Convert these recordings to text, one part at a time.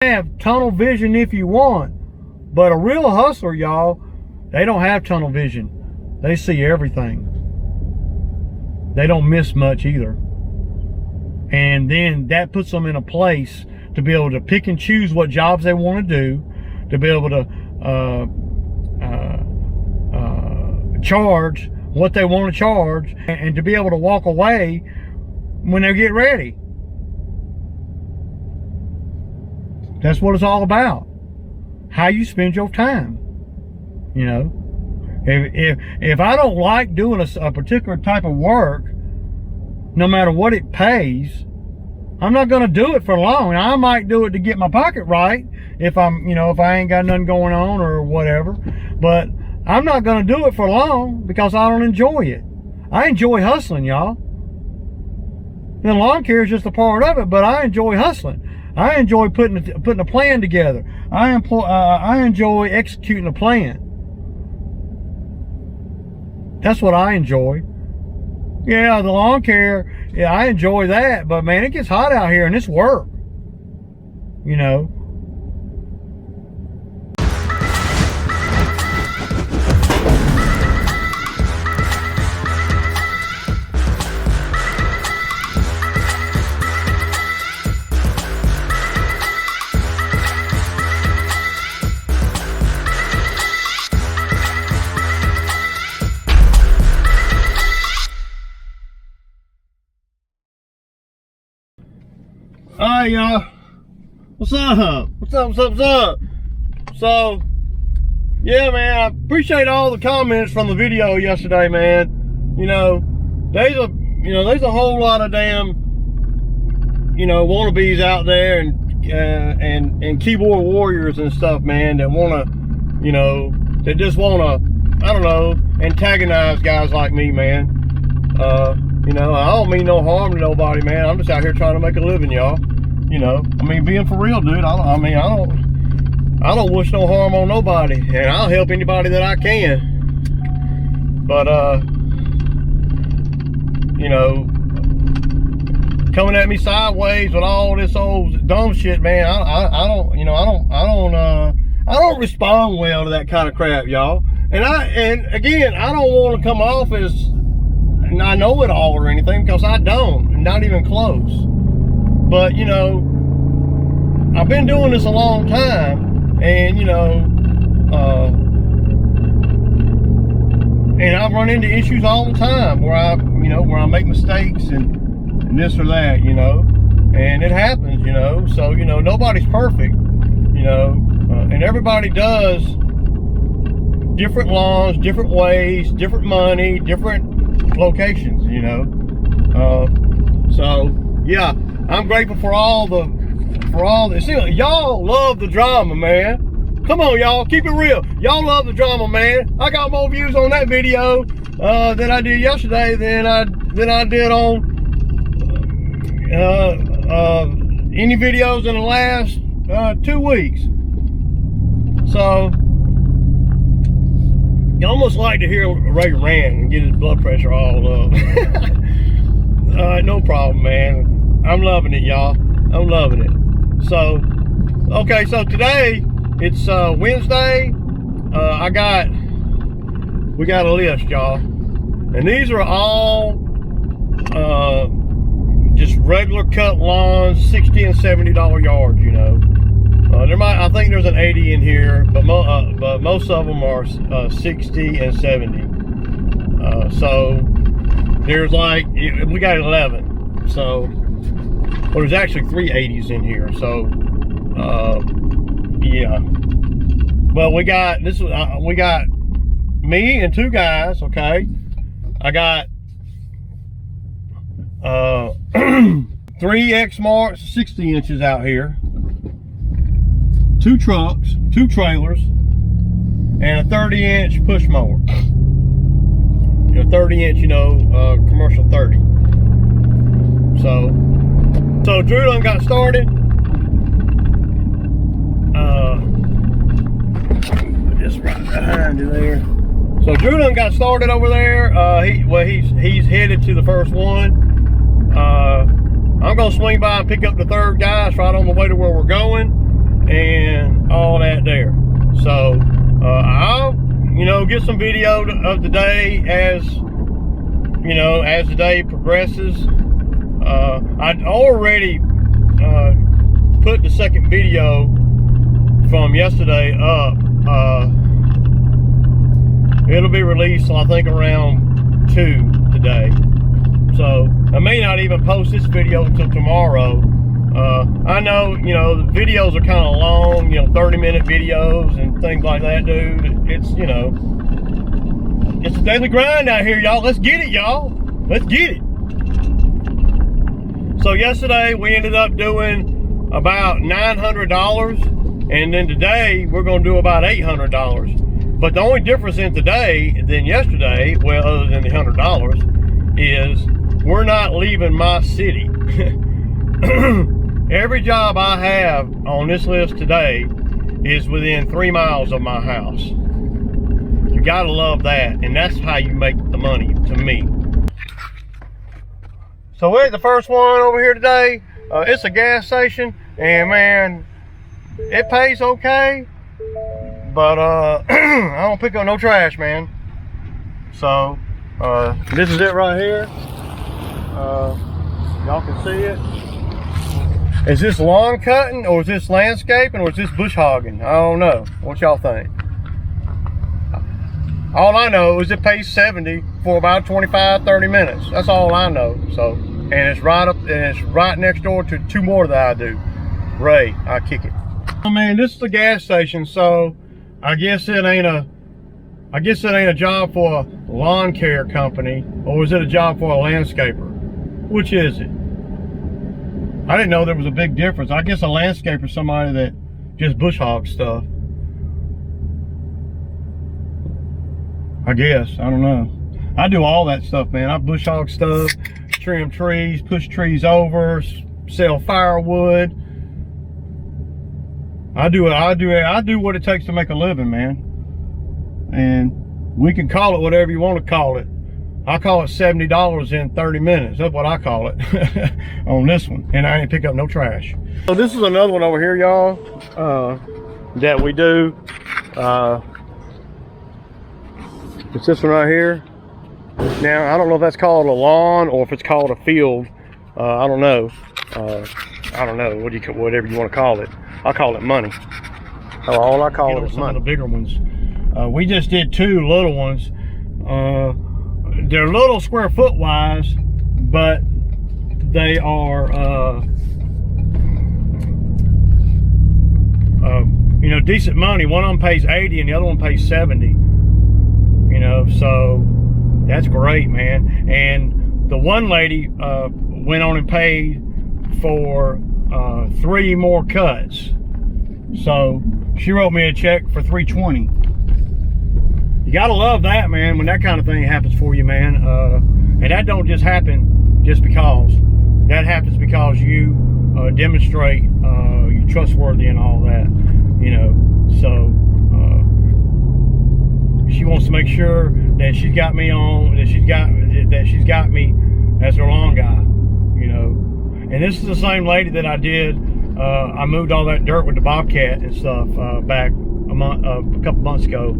Have tunnel vision if you want, but a real hustler, y'all, they don't have tunnel vision. They see everything. They don't miss much either. And then that puts them in a place to be able to pick and choose what jobs they want to do, to be able to charge what they want to charge, and to be able to walk away when they get ready. That's what it's all about. How you spend your time. You know, if I don't like doing a particular type of work, no matter what it pays, I'm not going to do it for long. I might do it to get my pocket right if if I ain't got nothing going on or whatever, but I'm not going to do it for long because I don't enjoy it. I enjoy hustling, y'all. And lawn care is just a part of it, but I enjoy hustling. I enjoy putting a plan together. I enjoy executing a plan. That's what I enjoy. Yeah, the lawn care, yeah, I enjoy that, but man, it gets hot out here and it's work. You know. Alright, y'all. What's up? What's up? So, yeah, man, I appreciate all the comments from the video yesterday, man. You know, there's a whole lot of damn, wannabes out there and keyboard warriors and stuff, man, that wanna, that just wanna, I don't know, antagonize guys like me, man. I don't mean no harm to nobody, man. I'm just out here trying to make a living, y'all. Being for real, dude. I don't wish no harm on nobody, and I'll help anybody that I can. But coming at me sideways with all this old dumb shit, man. I don't respond well to that kind of crap, y'all. And again, I don't want to come off as I know it all or anything, because I don't, not even close. But I've been doing this a long time, and and I've run into issues all the time where I make mistakes and this or that, and it happens, so nobody's perfect, and everybody does different lawns, different ways, different money, different locations, so yeah, I'm grateful for all this. See, y'all love the drama, man. Come on, y'all, keep it real. Y'all love the drama, man. I got more views on that video than I did yesterday than I did on any videos in the last 2 weeks. So you almost like to hear Ray rant and get his blood pressure all up. No problem, man. I'm loving it, y'all. I'm loving it. So, okay, so today it's Wednesday. We got a list, y'all, and these are all just regular cut lawns, $60 and $70 yards. I think there's an 80 in here, but most of them are 60 and 70. So there's we got 11. So, well, there's actually 3 80s in here. So yeah. Well, we got me and 2 guys. Okay, I got 3 X marks, 60 inches out here, 2 trucks, 2 trailers, and a 30-inch push mower. 30-inch, commercial 30. So Drew done got started. Just right behind you there. So Drew done got started over there. He's headed to the first one. I'm gonna swing by and pick up the 3rd guy. It's right on the way to where we're going. get some video of the day as, you know, as the day progresses. I'd already put the second video from yesterday up. It'll be released, I think, around 2 today. So I may not even post this video until tomorrow. I know, you know, the videos are kind of long, you know, 30-minute videos and things like that, dude. It's, you know, it's a daily grind out here, y'all. Let's get it, y'all. Let's get it. So yesterday we ended up doing about $900, and then today we're going to do about $800. But the only difference in today than yesterday, well, other than the $100, is we're not leaving my city. Every job I have on this list today is within 3 miles of my house. You gotta love that, and that's how you make the money, to me. So we're at the first one over here today. It's a gas station, and man, it pays okay, but I don't pick up no trash, man. So this is it right here. Y'all can see it. Is this lawn cutting, or is this landscaping, or is this bush hogging? I don't know. What y'all think? All I know is it pays 70 for about 25-30 minutes. That's all I know. So, and it's right up, and it's right next door to 2 more that I do. Ray, I kick it. I mean, this is the gas station, so I guess it ain't a job for a lawn care company, or is it a job for a landscaper? Which is it? I didn't know there was a big difference. I guess a landscaper is somebody that just bush hogs stuff. I guess, I don't know. I do all that stuff, man. I bush hog stuff, trim trees, push trees over, sell firewood. I do what it takes to make a living, man. And we can call it whatever you want to call it. I call it $70 in 30 minutes. That's what I call it on this one. And I didn't pick up no trash. So this is another one over here, y'all, that we do. It's this one right here. Now, I don't know if that's called a lawn or if it's called a field. I don't know. I don't know, whatever you want to call it. I call it money. All I call it is money. Some of the bigger ones. We just did 2 little ones. They're little square foot wise, but they are, you know, decent money. One of them pays 80 and the other one pays 70. You know, so that's great, man. And the one lady went on and paid for 3 more cuts. So she wrote me a check for $320. You gotta love that, man, when that kind of thing happens for you, man. And that don't just happen just because. That happens because you demonstrate you're trustworthy and all that, you know. So she wants to make sure that she's got me on, that she's got me as her lawn guy, you know. And this is the same lady that I did. I moved all that dirt with the Bobcat and stuff back a couple months ago.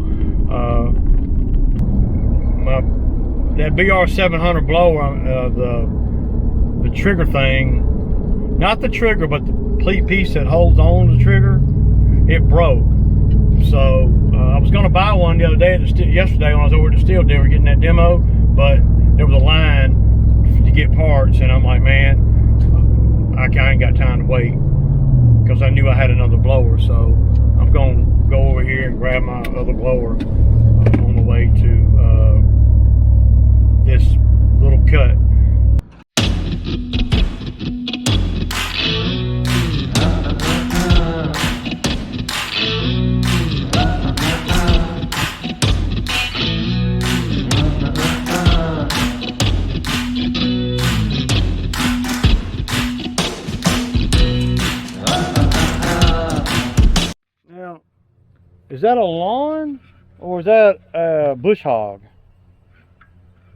That BR700 blower, the trigger thing, not the trigger, but the piece that holds on to the trigger, it broke. So I was going to buy one the other day, yesterday when I was over at the steel dealer getting that demo, but there was a line to get parts, and I'm like, man, I ain't got time to wait, because I knew I had another blower. So I'm going to go over here and grab my other blower on the way to this little cut. Now, is that a lawn or is that a bush hog?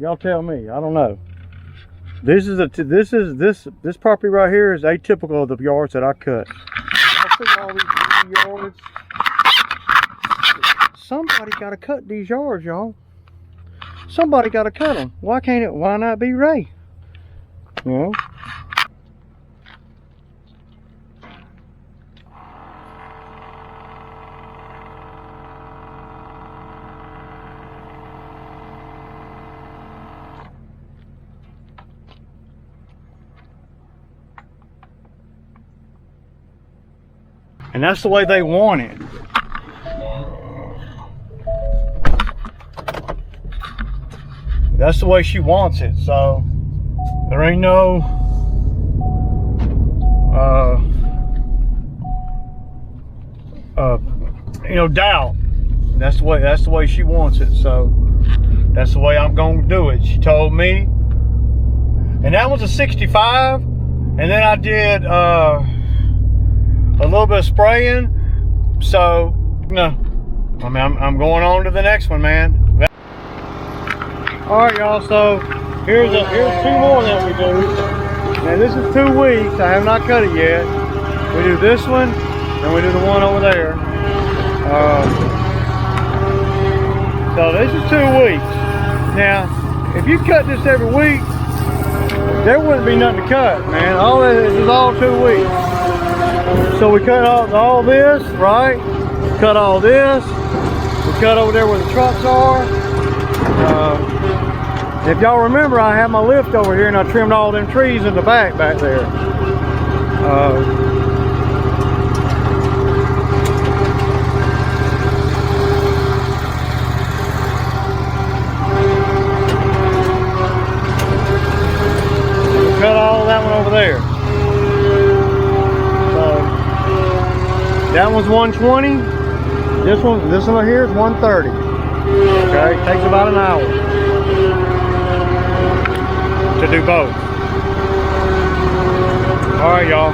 Y'all tell me. I don't know. This property right here is atypical of the yards that I cut. Y'all see all these yards? somebody got to cut these yards, y'all. Somebody got to cut them. Why not be Ray? You know? And that's the way they want it. That's the way she wants it. So there ain't no doubt. That's the way she wants it. So that's the way I'm gonna do it. She told me. And that was a 65. And then I did a little bit of spraying. So no, I mean I'm going on to the next one, man. All right, y'all. So here's two more that we do. Now this is 2 weeks. I have not cut it yet. We do this one, and we do the one over there. So this is 2 weeks. Now, if you cut this every week, there wouldn't be nothing to cut, man. All this is all 2 weeks. So we cut all this, right? Cut all this. We cut over there where the trucks are. If y'all remember, I had my lift over here and I trimmed all them trees in the back there. Cut all that one over there. So that one's 120. This one here is 130. Okay, takes about an hour to do both. All right, y'all.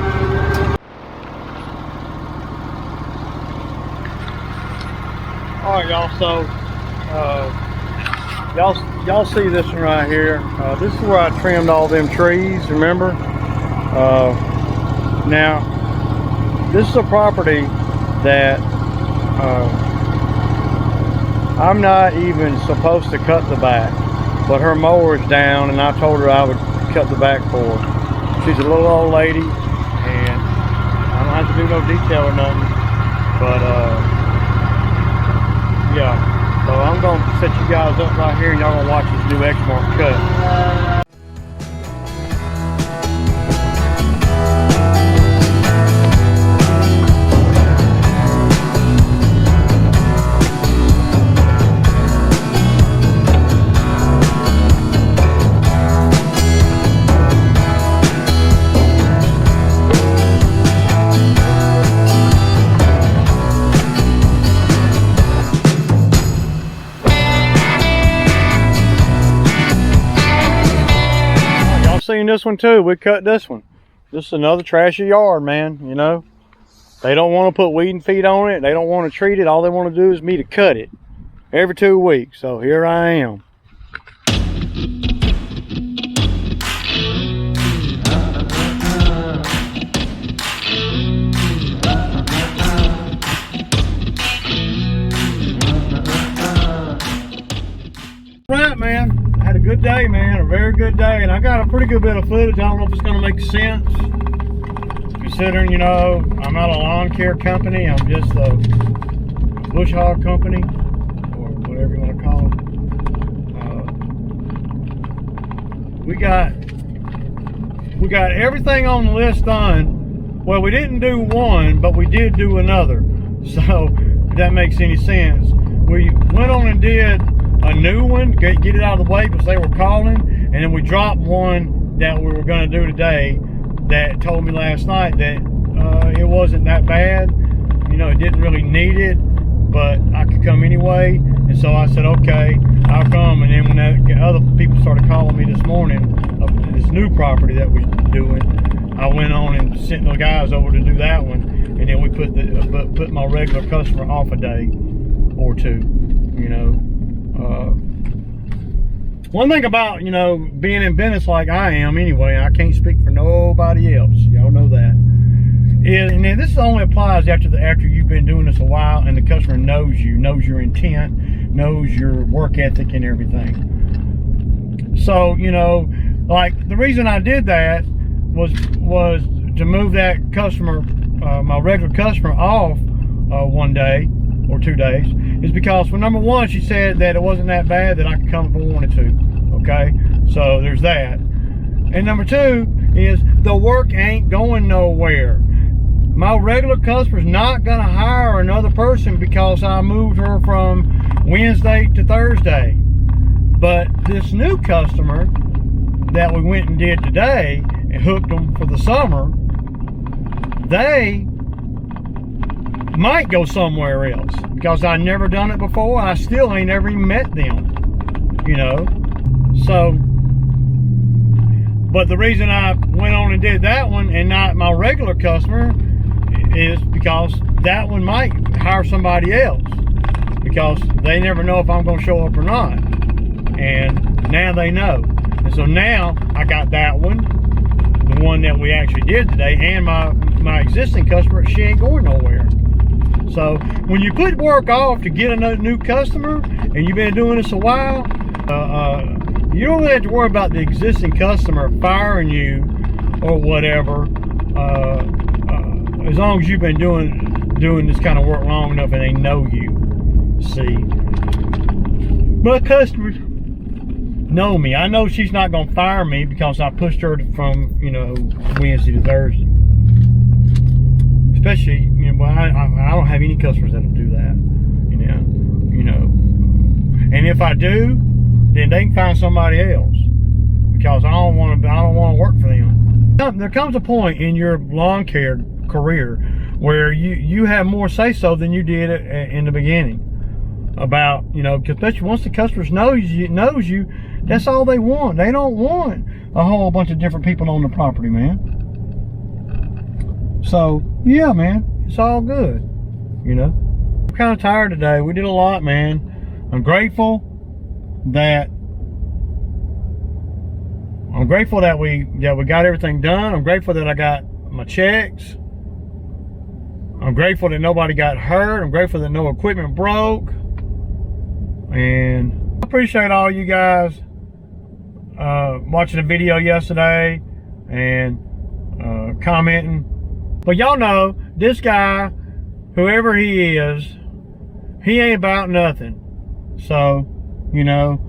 All right, y'all. So y'all see this one right here. This is where I trimmed all them trees. Remember? Now this is a property that I'm not even supposed to cut the back, but her mower's down and I told her I would cut the back for her. She's a little old lady and I don't have to do no detail or nothing, but yeah. So I'm going to set you guys up right here and y'all going to watch this new X-Mark cut. Seen this one too. We cut this one. This is another trashy yard, man. You know, they don't want to put weed and feed on it. They don't want to treat it. All they want to do is me to cut it every 2 weeks. So here I am. Right, man. Had a good day, man, a very good day, and I got a pretty good bit of footage. I don't know if it's going to make sense, considering, you know, I'm not a lawn care company. I'm just a bush hog company, or whatever you want to call it. We got everything on the list done. Well, we didn't do one, but we did do another. So, if that makes any sense. We went on and did a new one, get it out of the way because they were calling, and then we dropped one that we were going to do today that told me last night that it wasn't that bad. You know, it didn't really need it, but I could come anyway. And so I said, okay, I'll come. And then when other people started calling me this morning of this new property that we're doing, I went on and sent the guys over to do that one, and then we put my regular customer off a day or two, you know. One thing about, you know, being in business like I am anyway, I can't speak for nobody else. Y'all know that. and then this only applies after you've been doing this a while and the customer knows you, knows your intent, knows your work ethic and everything. So, you know, like the reason I did that was to move that customer, my regular customer, off 1 day or 2 days, is because, well, number one, she said that it wasn't that bad, that I could come if I wanted to. Okay, so there's that. And number two is the work ain't going nowhere. My regular customer's not gonna hire another person because I moved her from Wednesday to Thursday. But this new customer that we went and did today and hooked them for the summer, they might go somewhere else because I never done it before. I still ain't ever even met them, you know. So, but the reason I went on and did that one and not my regular customer is because that one might hire somebody else, because they never know if I'm going to show up or not. And now they know. And so now I got that one, the one that we actually did today, and my existing customer, she ain't going nowhere. So when you put work off to get another new customer and you've been doing this a while, you don't really have to worry about the existing customer firing you or whatever, as long as you've been doing this kind of work long enough and they know you. See, my customers know me. I know she's not going to fire me because I pushed her from, you know, Wednesday to Thursday. Especially, you know, well, I don't have any customers that'll do that, you know. And if I do, then they can find somebody else, because I don't want to work for them. There comes a point in your lawn care career where you have more say so than you did in the beginning about, you know, because especially once the customers knows you, that's all they want. They don't want a whole bunch of different people on the property, man. So yeah, man, it's all good, you know. I'm kind of tired today. We did a lot, man. I'm grateful that we got everything done. I'm grateful that I got my checks. I'm grateful that nobody got hurt. I'm grateful that no equipment broke. And I appreciate all you guys watching the video yesterday and commenting. But y'all know this guy, whoever he is, he ain't about nothing. So, you know,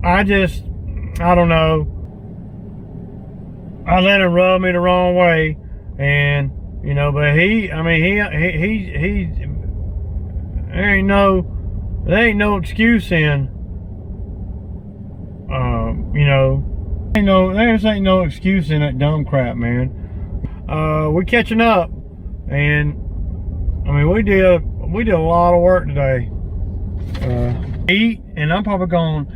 I don't know. I let him rub me the wrong way, and you know, but he there ain't no excuse in, you know, there ain't no excuse in that dumb crap, man. We're catching up, and I mean, we did a lot of work today. Eat, and I'm probably gonna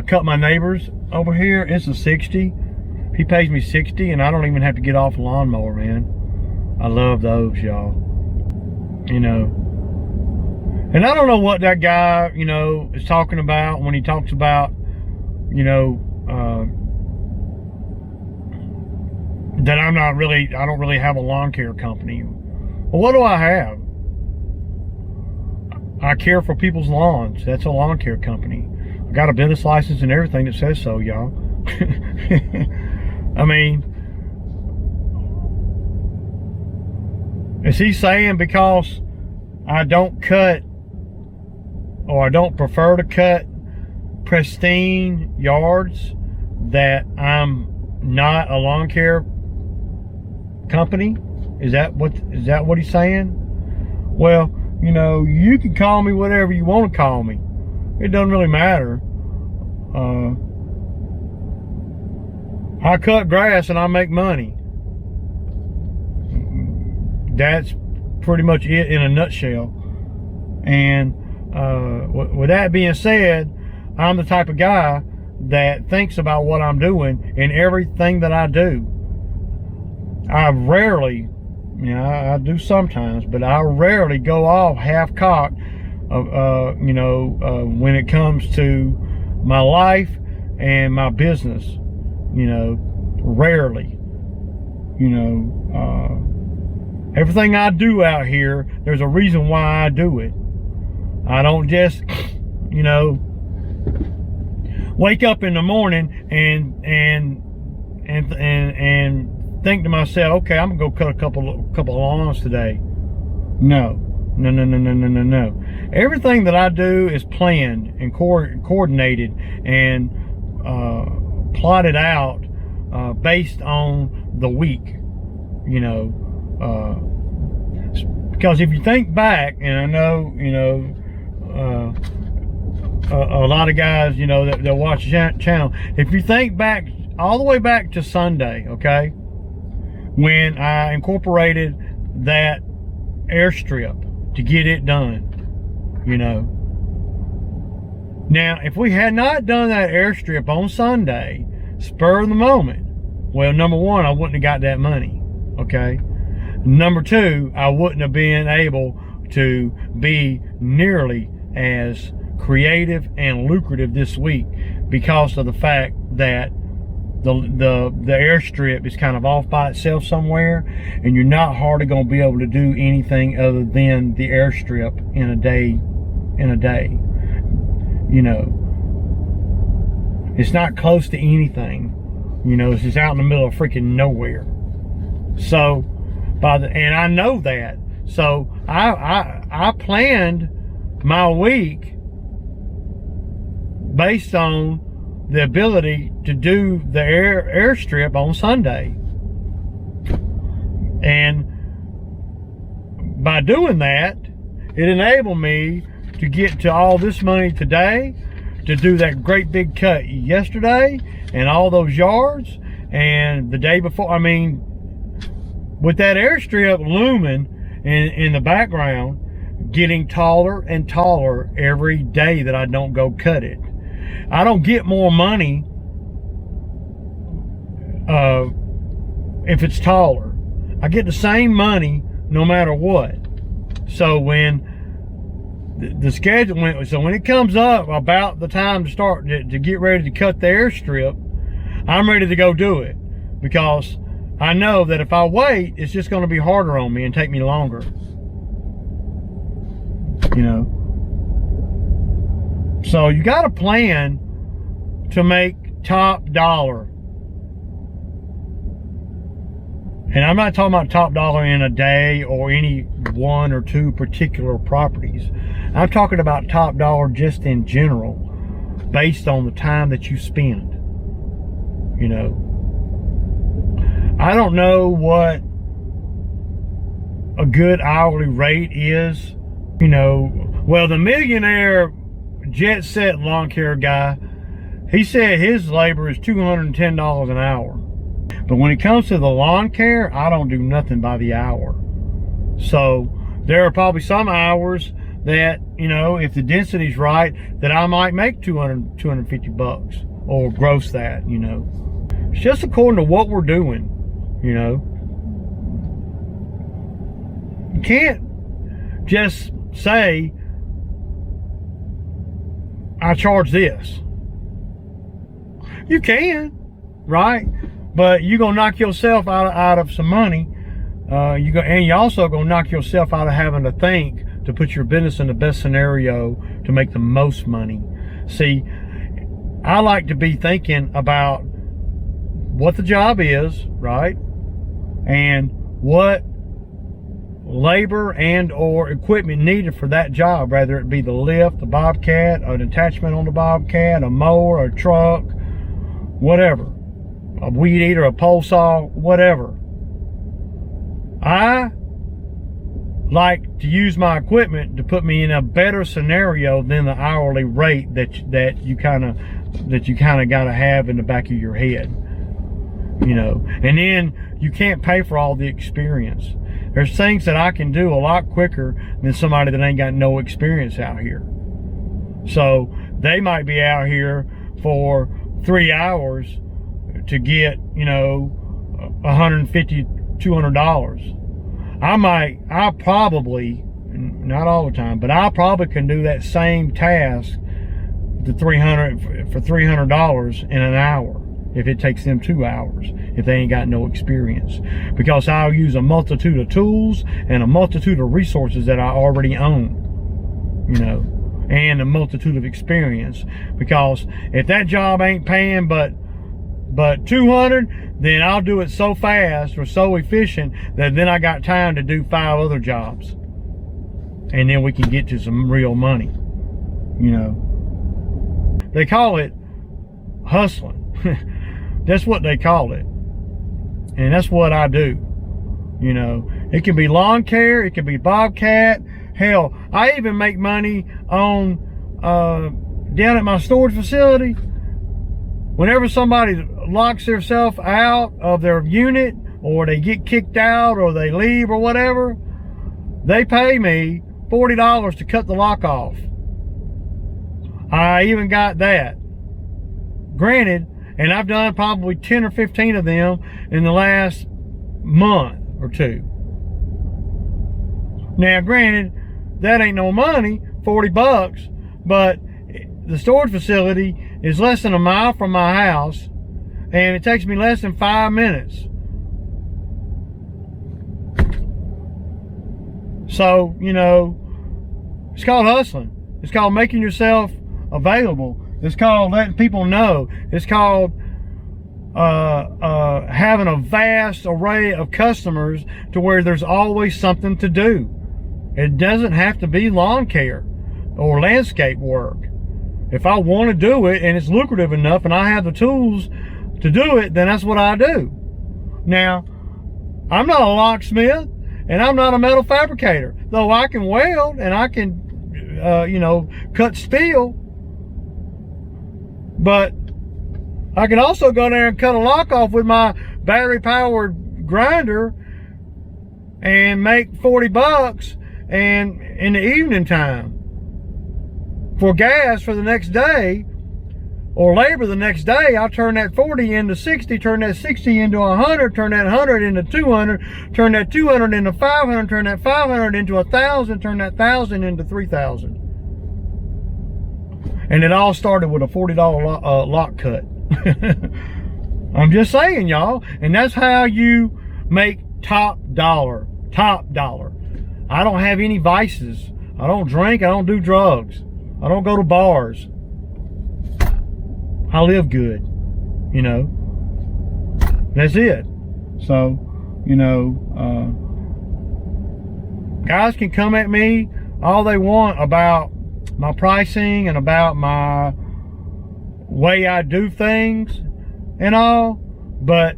cut my neighbors over here. It's a 60. He pays me 60, and I don't even have to get off the lawnmower, man. I love those, y'all. You know, and I don't know what that guy, you know, is talking about when he talks about, you know, that I don't really have a lawn care company. Well, what do I have? I care for people's lawns. That's a lawn care company. I got a business license and everything that says so, y'all. I mean, is he saying because I don't cut, or I don't prefer to cut pristine yards, that I'm not a lawn care company? Is that what he's saying? Well, you know, you can call me whatever you want to call me. It doesn't really matter. I cut grass and I make money. That's pretty much it in a nutshell. And with that being said, I'm the type of guy that thinks about what I'm doing in everything that I do. I rarely, you know, I do sometimes, but I rarely go off half-cocked, you know, when it comes to my life and my business. You know, rarely. You know, Everything I do out here, there's a reason why I do it. I don't just, you know, wake up in the morning and think to myself, okay, I'm gonna go cut a couple of lawns today. No. Everything that I do is planned and coordinated and plotted out based on the week, you know. Because if you think back, and I know, you know, a lot of guys, you know, that watch the channel, if you think back all the way back to Sunday, okay, when I incorporated that airstrip to get it done, you know. Now, if we had not done that airstrip on Sunday, spur of the moment, well, number one, I wouldn't have got that money, okay? Number two, I wouldn't have been able to be nearly as creative and lucrative this week because of the fact that the airstrip is kind of off by itself somewhere, and you're not hardly going to be able to do anything other than the airstrip in a day. You know, it's not close to anything. You know, it's just out in the middle of freaking nowhere. So and I know that. So I planned my week based on the ability to do the airstrip on Sunday. And by doing that, it enabled me to get to all this money today, to do that great big cut yesterday and all those yards, and the day before. I mean, with that airstrip looming in the background, getting taller and taller every day that I don't go cut it. I don't get more money if it's taller. I get the same money no matter what. So when the schedule went, so when it comes up about the time to start to get ready to cut the airstrip, I'm ready to go do it, because I know that if I wait, it's just going to be harder on me and take me longer. You know, so you got to plan to make top dollar. And I'm not talking about top dollar in a day or any one or two particular properties. I'm talking about top dollar just in general, based on the time that you spend. You know, I don't know what a good hourly rate is. You know, well, the millionaire jet set lawn care guy, he said his labor is $210 an hour. But when it comes to the lawn care, I don't do nothing by the hour. So there are probably some hours that, you know, if the density's right, that I might make 250 bucks or gross that, you know. It's just according to what we're doing, you know. You can't just say, I charge this. You can, right? But you're gonna knock yourself out of some money. You also gonna knock yourself out of having to think to put your business in the best scenario to make the most money. See, I like to be thinking about what the job is, right? And what labor and or equipment needed for that job, whether it be the lift, the bobcat, an attachment on the bobcat, a mower, a truck, whatever, a weed eater, a pole saw, whatever. I like to use my equipment to put me in a better scenario than the hourly rate that you kind of got to have in the back of your head, you know. And then you can't pay for all the experience. There's things that I can do a lot quicker than somebody that ain't got no experience out here. So they might be out here for 3 hours to get, you know, $150, $200. I probably, not all the time, but I probably can do that same task for $300 in an hour if it takes them 2 hours. if they ain't got no experience, because I'll use a multitude of tools and a multitude of resources that I already own, you know, and a multitude of experience. Because if that job ain't paying but 200, then I'll do it so fast or so efficient that then I got time to do 5 other jobs, and then we can get to some real money, you know. They call it hustling. That's what they call it, and that's what I do, you know. It can be lawn care, it can be bobcat. Hell, I even make money on down at my storage facility. Whenever somebody locks themselves out of their unit, or they get kicked out, or they leave or whatever, they pay me $40 to cut the lock off. I even got that. Granted, and I've done probably 10 or 15 of them in the last month or 2. Now, granted, that ain't no money, $40, but the storage facility is less than a mile from my house, and it takes me less than 5 minutes. So, you know, it's called hustling. It's called making yourself available. It's called letting people know. It's called having a vast array of customers to where there's always something to do. It doesn't have to be lawn care or landscape work. If I want to do it and it's lucrative enough and I have the tools to do it, then that's what I do. Now, I'm not a locksmith and I'm not a metal fabricator, though I can weld and I can, you know, cut steel. But I can also go there and cut a lock off with my battery-powered grinder and make $40, and in the evening time for gas for the next day, or labor the next day, I'll turn that 40 into 60, turn that 60 into 100, turn that 100 into 200, turn that 200 into 500, turn that 500 into 1,000, turn that 1,000 into 3,000. And it all started with a $40 lock cut. I'm just saying, y'all. And that's how you make top dollar. Top dollar. I don't have any vices. I don't drink. I don't do drugs. I don't go to bars. I live good. You know. That's it. So, you know, guys can come at me all they want about my pricing and about my way I do things and all, but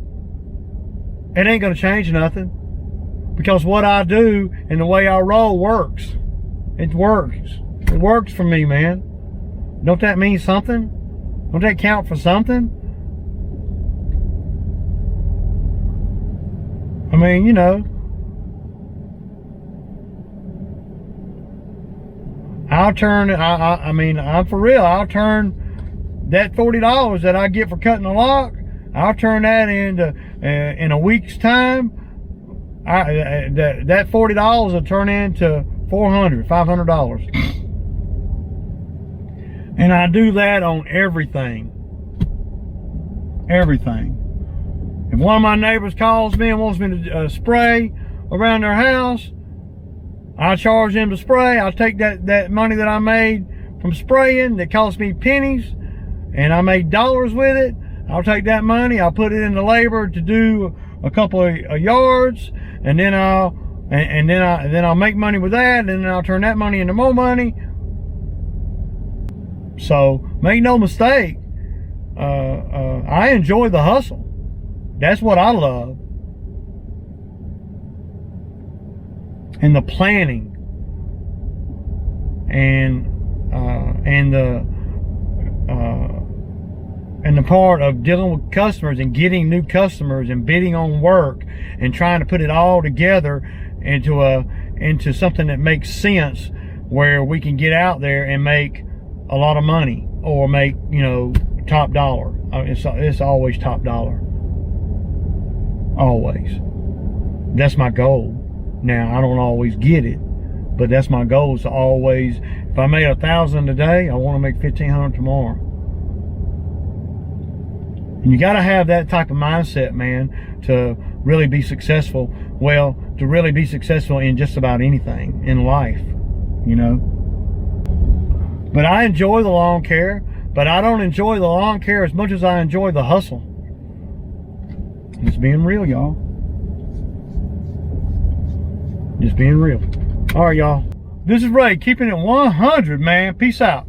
it ain't gonna change nothing, because what I do and the way I roll works. It works. It works for me, man. Don't that mean something? Don't that count for something? I mean, you know, I'll turn, I mean, I'm for real, I'll turn that $40 that I get for cutting a lock, I'll turn that into, in a week's time, that $40 will turn into $400, $500. And I do that on everything. Everything. If one of my neighbors calls me and wants me to spray around their house, I charge them to spray. I'll take that money that I made from spraying that cost me pennies, and I made dollars with it. I'll take that money, I'll put it into labor to do a couple of yards, and then I'll make money with that, and then I'll turn that money into more money. So make no mistake, I enjoy the hustle. That's what I love. And the planning and the part of dealing with customers and getting new customers and bidding on work and trying to put it all together into something that makes sense, where we can get out there and make a lot of money, or make, you know, top dollar. It's always top dollar. Always. That's my goal. Now, I don't always get it, but that's my goal, is to always, if I made 1,000 today, I want to make 1,500 tomorrow. And you got to have that type of mindset, man, to really be successful. Well, to really be successful in just about anything in life, you know. But I enjoy the lawn care, but I don't enjoy the lawn care as much as I enjoy the hustle. Just being real, y'all. Just being real. All right, y'all. This is Ray, keeping it 100, man. Peace out.